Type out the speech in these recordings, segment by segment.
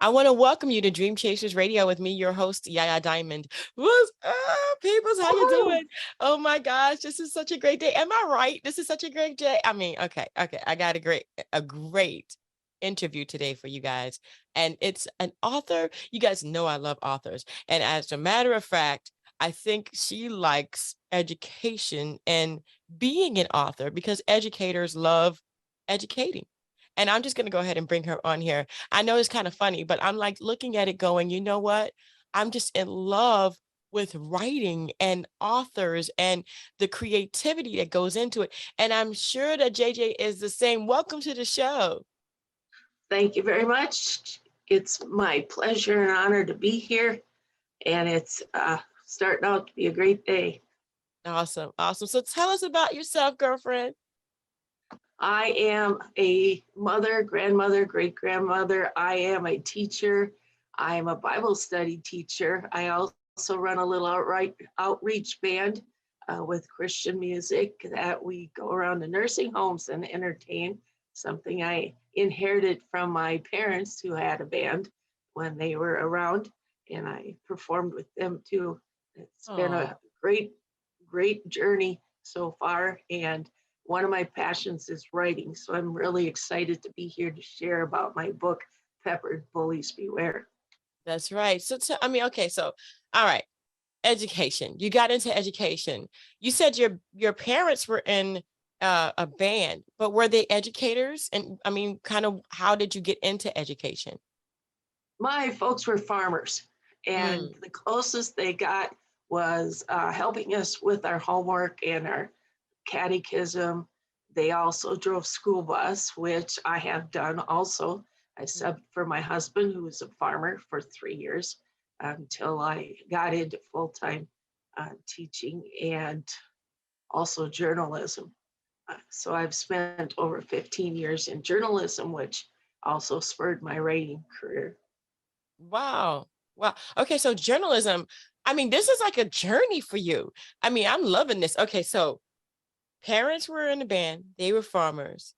I want to welcome you to Dream Chasers Radio with me, your host, Yaya Diamond. What's up, peoples? How you Woohoo! doing? Oh my gosh, this is such a great day. Am I right? This is such a great day. I mean, okay. I got a great interview today for you guys. And it's an author. You guys know I love authors. And as a matter of fact, I think she likes education and being an author because educators love educating. And I'm just going to go ahead and bring her on here. I know it's kind of funny, but I'm like looking at it going, you know what? I'm just in love with writing and authors and the creativity that goes into it. And I'm sure that JJ is the same. Welcome to the show. Thank you very much. It's my pleasure and honor to be here, and it's starting out to be a great day. Awesome. Awesome. So tell us about yourself, girlfriend. I am a mother, grandmother, great grandmother. I am a teacher. I am a Bible study teacher. I also run a little outreach band with Christian music that we go around the nursing homes and entertain. Something I inherited from my parents who had a band when they were around, and I performed with them too. It's been Oh, a great journey so far, and one of my passions is writing. So I'm really excited to be here to share about my book, Peppered Bullies Beware. that's right. I mean, okay, so all right. Education. You got into education. You said your parents were in a band, but were they educators? And I mean, kind of how did you get into education? My folks were farmers, and Mm, the closest they got was helping us with our homework and our catechism. They also drove school bus, which I have done also. I subbed for my husband, who was a farmer, for 3 years until I got into full time teaching and also journalism. So I've spent over 15 years in journalism, which also spurred my writing career. wow. Wow. Okay, so journalism. I mean, this is like a journey for you. I mean, I'm loving this. Okay, so parents were in a band, they were farmers.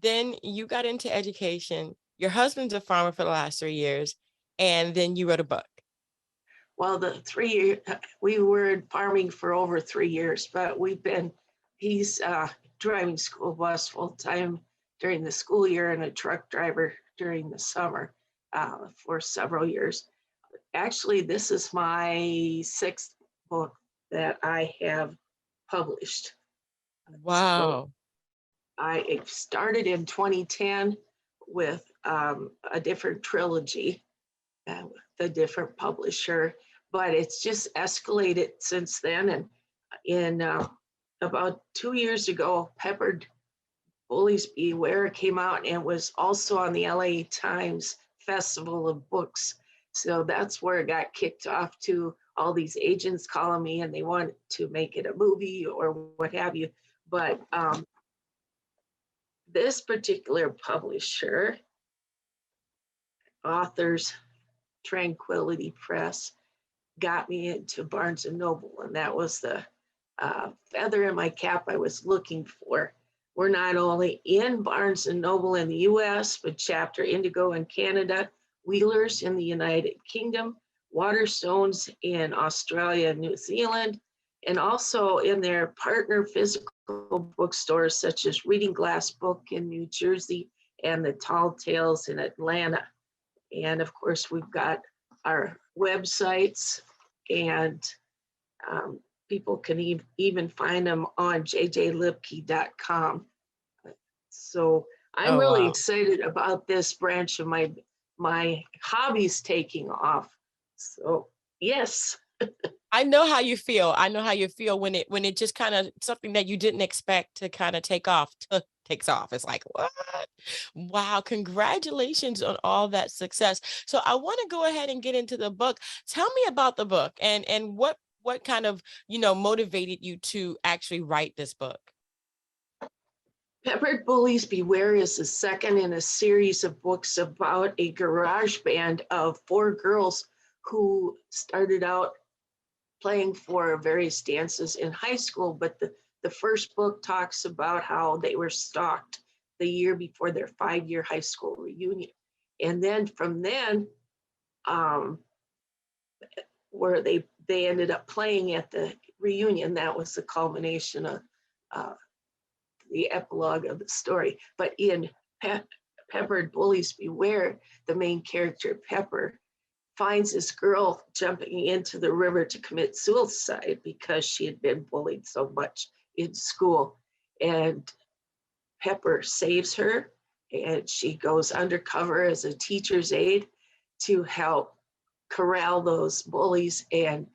Then you got into education. Your husband's a farmer for the last 3 years, and then you wrote a book. Well, we were farming for over 3 years, but he's driving school bus full time during the school year and a truck driver during the summer for several years. Actually, this is my sixth book that I have published. So Wow. I started in 2010 with a different trilogy, the different publisher, but it's just escalated since then. And in about 2 years ago, Peppered Bullies Beware came out and was also on the LA Times Festival of Books. So that's where it got kicked off to all these agents calling me and they want to make it a movie or what have you. But this particular publisher, authors Tranquility Press, got me into Barnes and Noble, and that was the feather in my cap I was looking for. We're not only in Barnes and Noble in the U.S., but Chapter Indigo in Canada, Wheelers in the United Kingdom, Waterstones in Australia and New Zealand, and also in their partner physical bookstores such as Reading Glass Book in New Jersey and the Tall Tales in Atlanta. And of course, we've got our websites, and um, people can even find them on jjlipke.com. So I'm Oh, really wow. excited about this branch of my hobbies taking off. So yes, I know how you feel. I know how you feel when it just kind of something that you didn't expect to kind of take off takes off. It's like, what? Wow, congratulations on all that success. So I want to go ahead and get into the book. Tell me about the book and what kind of, motivated you to actually write this book. Peppered Bullies Beware is the second in a series of books about a garage band of four girls who started out playing for various dances in high school, but the first book talks about how they were stalked the year before their 5-year high school reunion. And then from then, where they ended up playing at the reunion, that was the culmination of uh, the epilogue of the story. But in Pepper Bullies Beware, the main character, Pepper, finds this girl jumping into the river to commit suicide because she had been bullied so much in school. And Pepper saves her, and she goes undercover as a teacher's aide to help corral those bullies and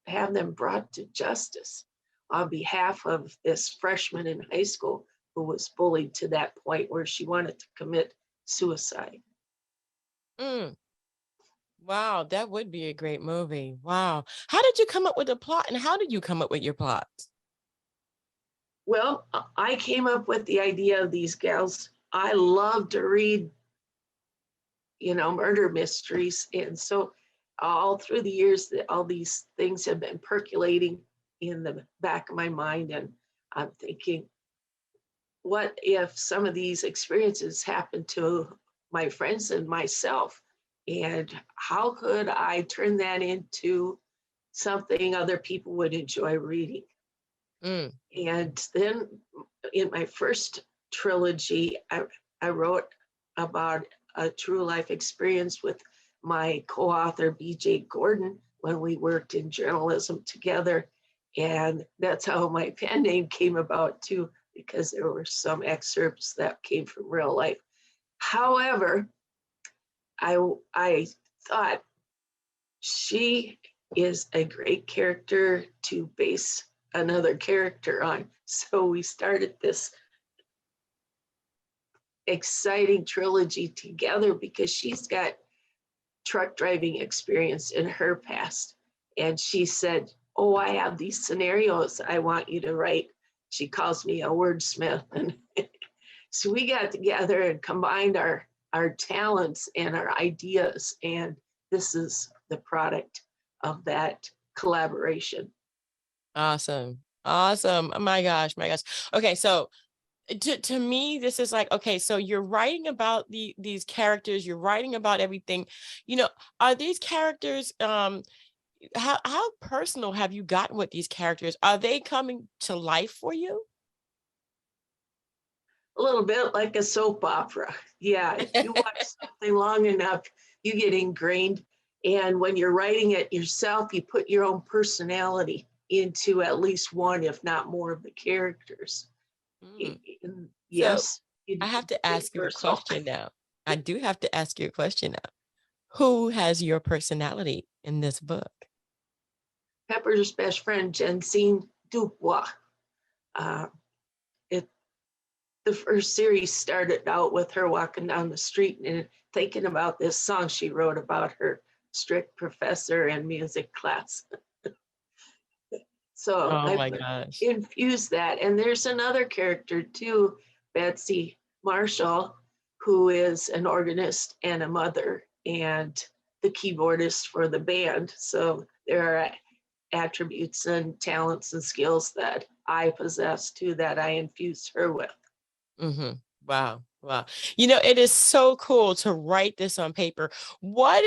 have them brought to justice on behalf of this freshman in high school who was bullied to that point where she wanted to commit suicide. Mm. Wow, that would be a great movie. Wow. How did you come up with the plot, and how did you come up with your plots? Well, I came up with the idea of these gals. I love to read, murder mysteries. And so all through the years, all these things have been percolating in the back of my mind. And I'm thinking, what if some of these experiences happen to my friends and myself? And how could I turn that into something other people would enjoy reading? Mm. And then in my first trilogy, I wrote about a true life experience with my co-author, BJ Gordon, when we worked in journalism together. And that's how my pen name came about too, because there were some excerpts that came from real life. However, I thought she is a great character to base another character on. So we started this exciting trilogy together because she's got truck driving experience in her past. And she said, "Oh, I have these scenarios I want you to write." She calls me a wordsmith. And so we got together and combined our talents and our ideas. And this is the product of that collaboration. Awesome. Awesome. Oh my gosh, my gosh. Okay, so to me, this is like, okay, so you're writing about these characters, you're writing about everything. You know, are these characters how personal have you gotten with these characters? Are they coming to life for you? A little bit like a soap opera. Yeah, if you watch something long enough, you get ingrained. And when you're writing it yourself, you put your own personality into at least one, if not more, of the characters. Mm. So Yes, I have to ask you a universal. question now. I do have to ask you a question now. Who has your personality in this book? Pepper's best friend, Jensine Dubois. Uh, it, the first series started out with her walking down the street and thinking about this song she wrote about her strict professor in music class. So Oh I my gosh. infused that. And there's another character too, Betsy Marshall, who is an organist and a mother and the keyboardist for the band. So there are attributes and talents and skills that I possess too that I infuse her with. Hmm. Wow. Wow. You know, it is so cool to write this on paper. What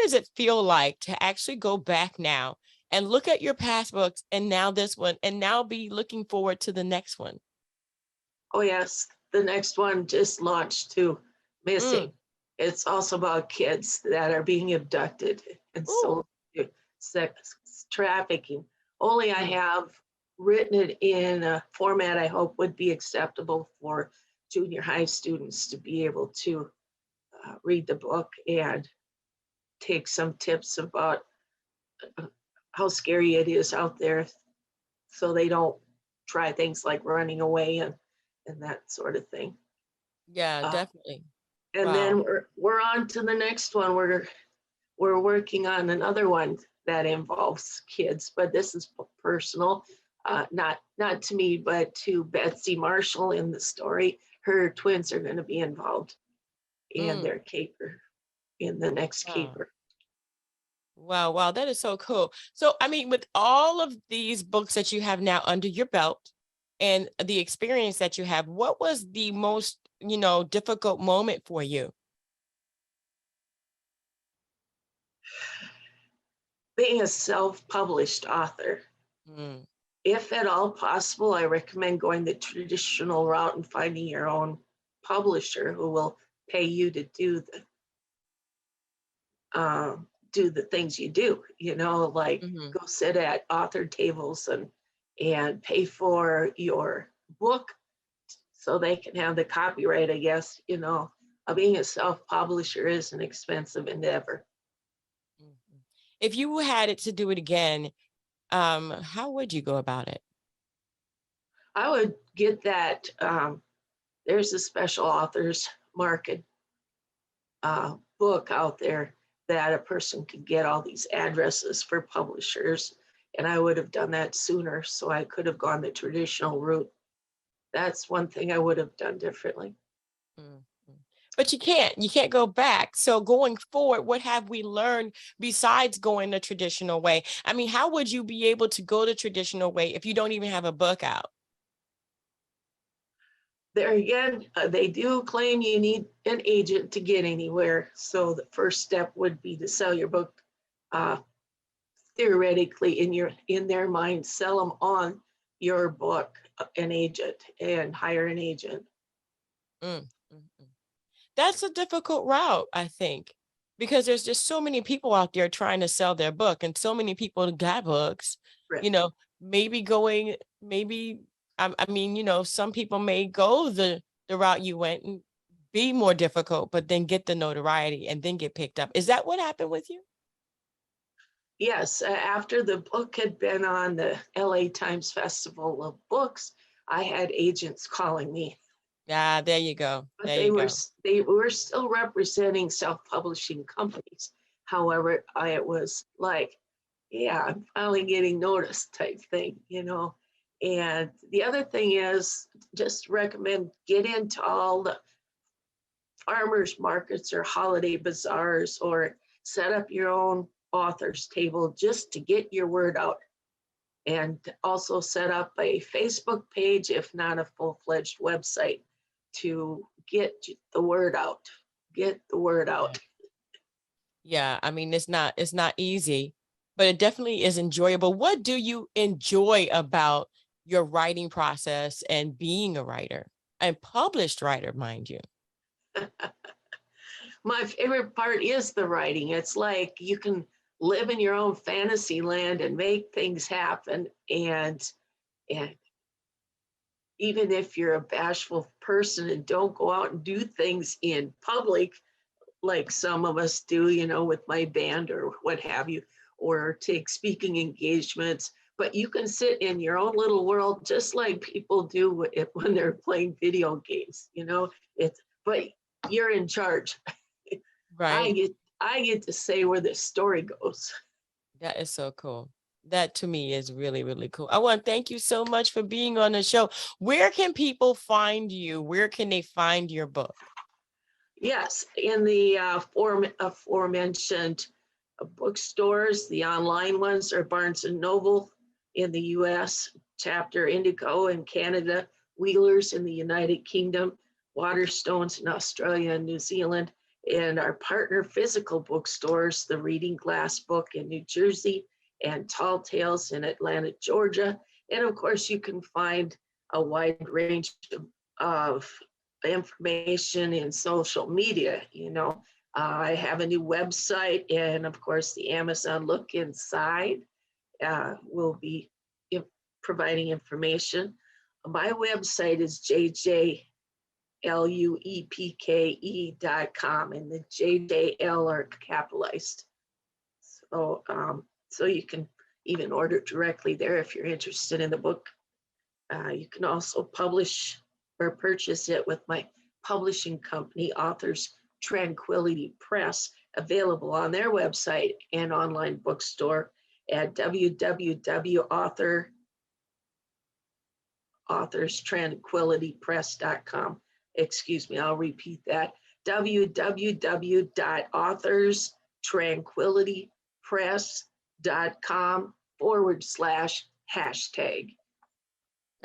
does it feel like to actually go back now and look at your past books and now this one and now be looking forward to the next one? Oh, yes, the next one just launched too, Mm. Missing. It's also about kids that are being abducted and Ooh. sold to sex trafficking. Only I Mm. have written it in a format I hope would be acceptable for junior high students to be able to read the book and take some tips about uh, how scary it is out there so they don't try things like running away and that sort of thing. Yeah, Uh, definitely. and Wow. then we're on to the next one. We're working on another one that involves kids, but this is personal, not to me, but to Betsy Marshall in the story. Her twins are going to be involved in Mm. their caper in the next Wow. caper. Wow, wow, that is so cool. So, I mean, with all of these books that you have now under your belt and the experience that you have, what was the most, difficult moment for you? being a self-published author, Mm, if at all possible, I recommend going the traditional route and finding your own publisher who will pay you to do the things you do, like mhm. go sit at author tables and pay for your book so they can have the copyright, I guess. Being a self-publisher is an expensive endeavor. Mhm. If you had it to do it again, how would you go about it? I would get that. There's a special authors market book out there that a person could get all these addresses for publishers. And I would have done that sooner, so I could have gone the traditional route. That's one thing I would have done differently. Mm, mm. But you can't go back. So going forward, what have we learned besides going the traditional way? I mean, how would you be able to go the traditional way if you don't even have a book out? There again, they do claim you need an agent to get anywhere. So the first step would be to sell your book. Uh, Theoretically, in their mind, sell them on your book, an agent, and hire an agent. Mm, mm, mm. That's a difficult route, I think, because there's just so many people out there trying to sell their book and so many people got books, Right. you know, maybe going, maybe, I mean, some people may go the route you went and be more difficult, but then get the notoriety and then get picked up. Is that what happened with you? Yes, after the book had been on the LA Times Festival of Books, I had agents calling me, Ah, there you go. but There you go. they were still representing self-publishing companies. However, it was like, yeah, I'm finally getting noticed type thing. And the other thing is just recommend get into all the farmers markets or holiday bazaars or set up your own author's table just to get your word out, and also set up a Facebook page, if not a full-fledged website, to get the word out. Get the word Yeah. out. Yeah, I mean, it's not easy, but it definitely is enjoyable. What do you enjoy about your writing process and being a writer and published writer, mind you? My favorite part is the writing. It's like you can live in your own fantasy land and make things happen. And even if you're a bashful person and don't go out and do things in public, like some of us do, with my band or what have you, or take speaking engagements. But you can sit in your own little world just like people do when they're playing video games. It's but you're in charge. I Right. get I get to say where the story goes. That is so cool. That to me is really, really cool. I want to thank you so much for being on the show. Where can people find you? Where can they find your book? Yes, in the aforementioned bookstores, the online ones are Barnes and Noble in the U.S., Chapter Indigo in Canada, Wheelers in the United Kingdom, Waterstones in Australia and New Zealand, and our partner physical bookstores, the Reading Glass Book in New Jersey and Tall Tales in Atlanta, Georgia. And of course, you can find a wide range of information in social media. I have a new website, and of course, the Amazon Look Inside will be providing information. My website is jjluepke.com, and the JJL are capitalized. So you can even order directly there if you're interested in the book. You can also publish or purchase it with my publishing company, Authors Tranquility Press, available on their website and online bookstore at www.authorstranquilitypress.com. Excuse me, I'll repeat that. www.authorstranquilitypress.com /hashtag.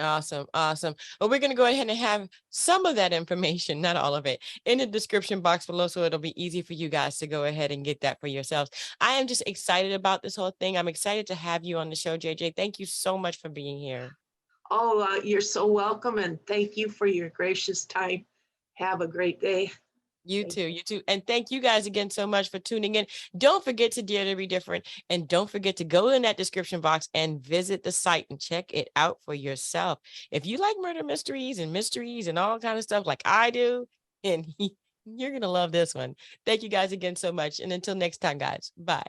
Awesome. Awesome. Well, we're going to go ahead and have some of that information, not all of it, in the description box below. So it'll be easy for you guys to go ahead and get that for yourselves. I am just excited about this whole thing. I'm excited to have you on the show, JJ. Thank you so much for being here. Oh, you're so welcome, and thank you for your gracious time. Have a great day. You Thank too. You too. And thank you guys again so much for tuning in. Don't forget to Dare to Be Different. And don't forget to go in that description box and visit the site and check it out for yourself. If you like murder mysteries and all kind of stuff like I do, and you're going to love this one. Thank you guys again so much. And until next time, guys, bye.